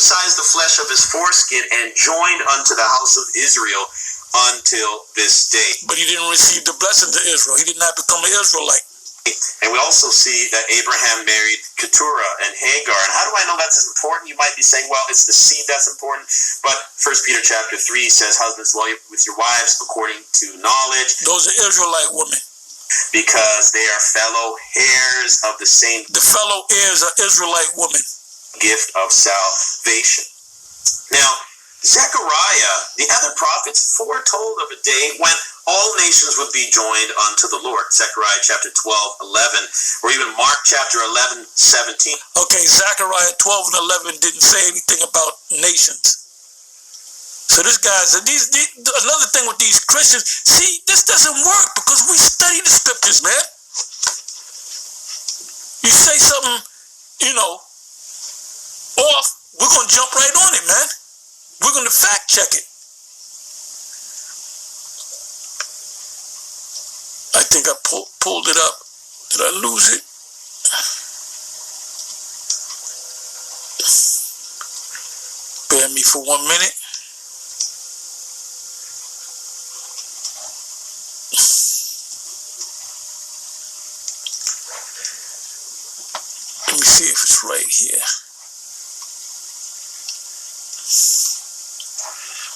circumcised the flesh of his foreskin and joined unto the house of Israel until this day. But he didn't receive the blessings of Israel. He did not become an Israelite. And we also see that Abraham married Keturah and Hagar. And how do I know that's important? You might be saying, well, it's the seed that's important. But 1 Peter chapter 3 says, husbands, dwell with your wives according to knowledge. Those are Israelite women. Because they are fellow heirs of the same. The fellow heirs are Israelite women. Gift of salvation. Now, Zechariah, the other prophets, foretold of a day when all nations would be joined unto the Lord. Zechariah chapter 12:11, or even Mark chapter 11:17. Okay, Zechariah 12 and 11 didn't say anything about nations. So this guy's another thing with these Christians. See, this doesn't work because we study the scriptures, man. You say something, off, we're gonna jump right on it, man. We're going to fact check it. I think I pulled it up. Did I lose it? Bear me for 1 minute. Let me see if it's right here.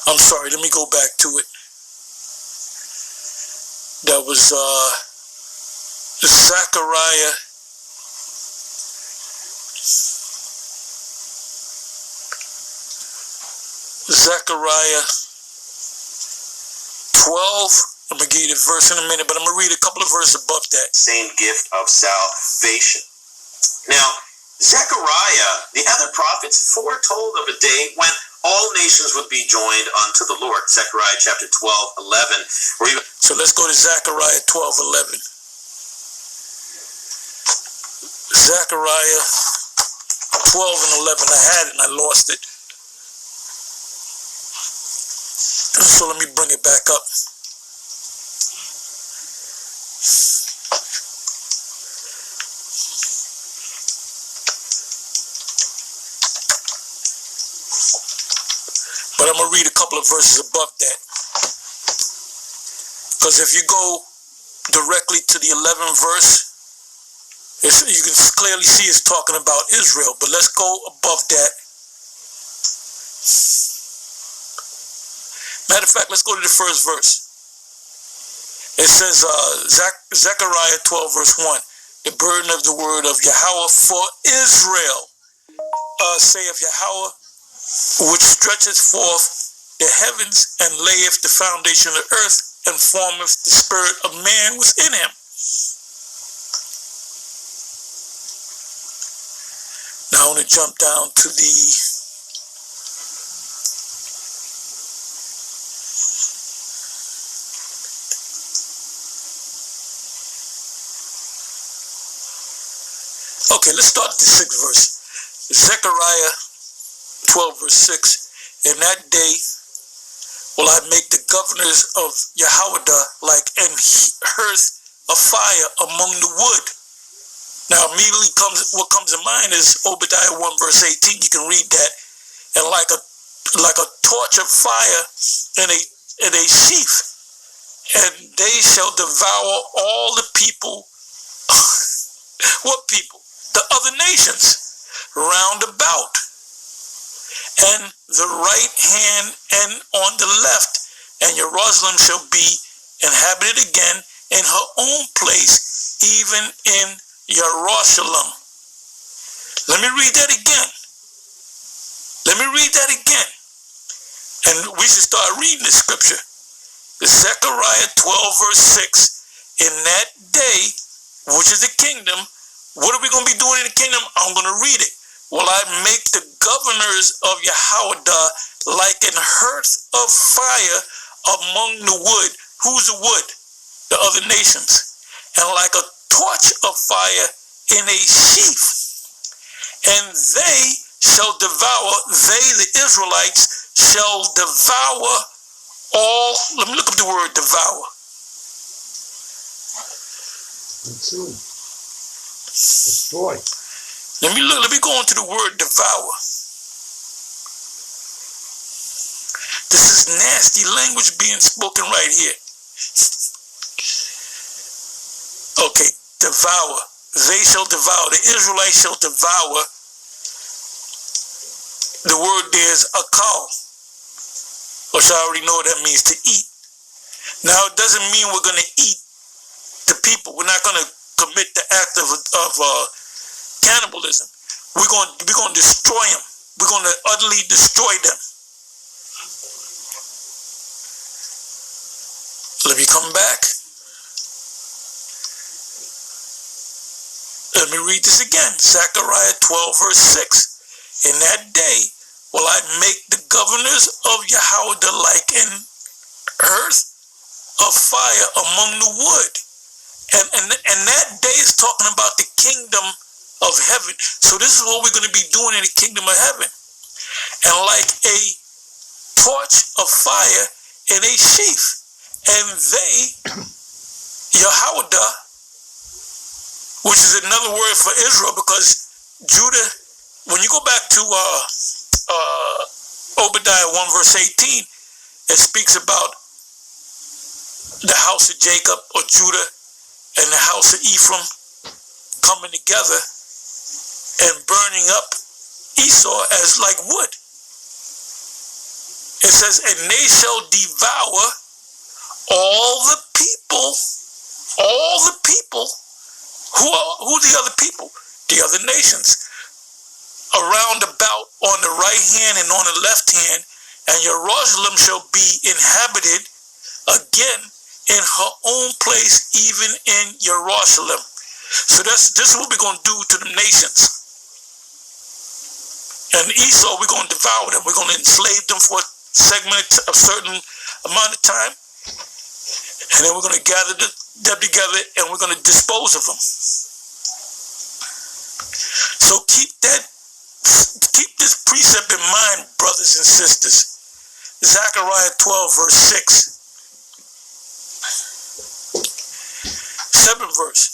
I'm sorry, let me go back to it. That was Zechariah. Zechariah 12. I'm going to give you the verse in a minute, but I'm going to read a couple of verses above that. Same gift of salvation. Now, Zechariah, the other prophets, foretold of a day when all nations would be joined unto the Lord. Zechariah chapter 12:11. So let's go to Zechariah 12:11. Zechariah 12 and 11. I had it and I lost it. So let me bring it back up. But I'm going to read a couple of verses above that. Because if you go directly to the 11th verse, you can clearly see it's talking about Israel. But let's go above that. Matter of fact, let's go to the first verse. It says, Zechariah 12 verse 1, the burden of the word of Yahweh for Israel, saith Yahweh, which stretcheth forth the heavens and layeth the foundation of the earth and formeth the spirit of man within him. Now I want to jump down to the okay, let's start at the 6th verse. Zechariah 12 verse 6. In that day will I make the governors of Jehoiada like an hearth of fire among the wood. Now immediately what comes to mind is Obadiah 1 verse 18. You can read that. And like a torch of fire in a sheaf, and they shall devour all the people. What people? The other nations round about. And the right hand and on the left, and Jerusalem shall be inhabited again in her own place, even in Jerusalem. Let me read that again. And we should start reading the scripture. Zechariah 12 verse 6. In that day, which is the kingdom, what are we going to be doing in the kingdom? I'm going to read it. Will I make the governors of Jehoiada like an hearth of fire among the wood. Who's the wood? The other nations. And like a torch of fire in a sheaf. And they shall devour, the Israelites, shall devour all. Let me look up the word devour. Destroy. Let me go into the word devour. is nasty language being spoken right here. Okay, devour. They shall devour. The Israelites shall devour. The word there is akal, which I already know what that means, to eat. Now, it doesn't mean we're going to eat the people. We're not going to commit the act of cannibalism. We're going to destroy them. We're going to utterly destroy them. Let me come back. Let me read this again. Zechariah 12, verse 6. In that day will I make the governors of Yahweh like an earth of fire among the wood. And that day is talking about the kingdom of heaven. So this is what we're going to be doing in the kingdom of heaven. And like a torch of fire in a sheath. And they, Yahweh, which is another word for Israel, because Judah, when you go back to Obadiah 1 verse 18, it speaks about the house of Jacob or Judah and the house of Ephraim coming together and burning up Esau as like wood. It says, and they shall devour all the people. Who are the other people? The other nations. Around about on the right hand and on the left hand, and Jerusalem shall be inhabited again in her own place, even in Jerusalem. So this is what we're going to do to the nations. And Esau, we're going to devour them. We're going to enslave them for a certain amount of time. And then we're going to gather them together and we're going to dispose of them. So keep this precept in mind, brothers and sisters. Zechariah 12, verse 6. 7th verse.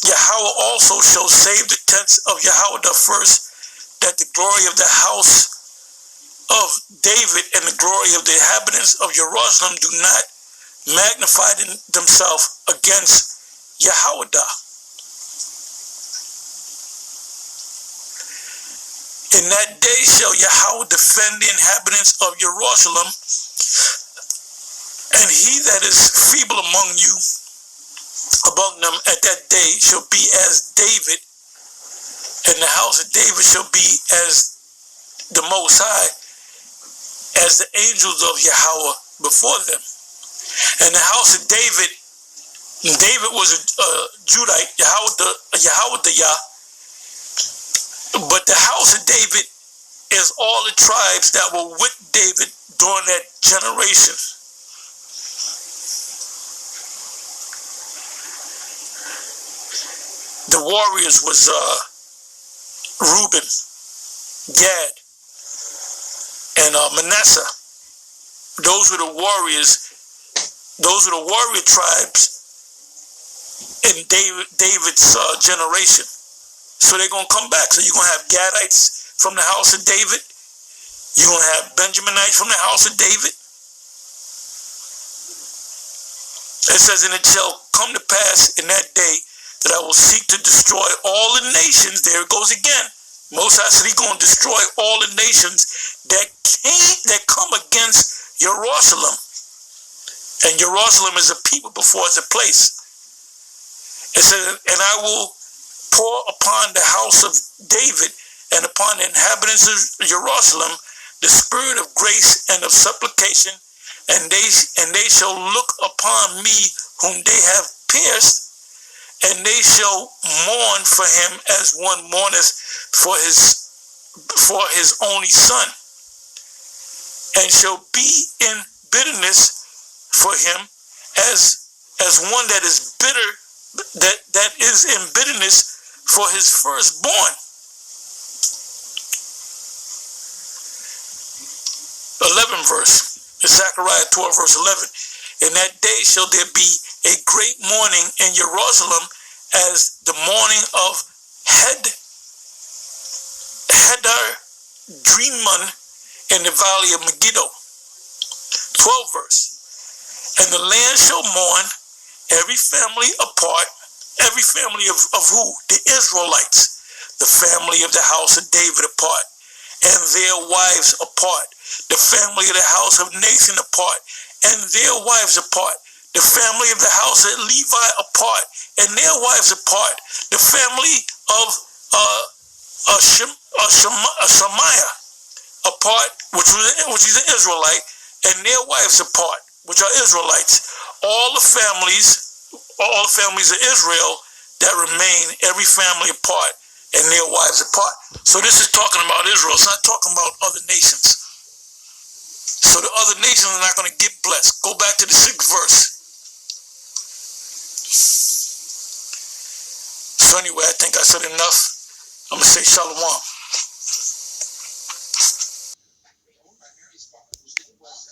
Yahweh also shall save the tents of Yahweh first, that the glory of the house of David and the glory of the inhabitants of Jerusalem do not magnify themselves against Yahweh. In that day shall Yahweh defend the inhabitants of Jerusalem, and he that is feeble among them at that day shall be as David, and the house of David shall be as the Most High, as the angels of Yahweh before them. And the house of David was a Judite, Yahweh the Yah. But the house of David is all the tribes that were with David during that generation. The warriors was Reuben, Gad, and Manasseh. Those were the warriors. Those were the warrior tribes in David's generation. So they're going to come back. So you're going to have Gadites from the house of David. You're going to have Benjaminites from the house of David. It says, and it shall come to pass in that day that I will seek to destroy all the nations. There it goes again. Most High said he's going to destroy all the nations that come against Jerusalem. And Jerusalem is a people before it's a place. It says, and I will pour upon the house of David and upon the inhabitants of Jerusalem the spirit of grace and of supplication, and they shall look upon me whom they have pierced, and they shall mourn for him as one mourneth for his only son, and shall be in bitterness for him as one that is bitter, that is in bitterness for his firstborn. 11th verse, Zechariah 12 verse 11. In that day shall there be a great mourning in Jerusalem, as the mourning of Hedar Dreamon in the valley of Megiddo. 12th verse. And the land shall mourn, every family apart, every family of who? The Israelites, the family of the house of David apart, and their wives apart, the family of the house of Nathan apart, and their wives apart, the family of the house of Levi apart, and their wives apart, the family of Shemaiah apart, which is an Israelite, and their wives apart, which are Israelites. All the families of Israel that remain, every family apart, and their wives apart. So this is talking about Israel. It's not talking about other nations. So the other nations are not going to get blessed. Go back to the 6th verse. So anyway, I think I said enough. I'm going to say shalom.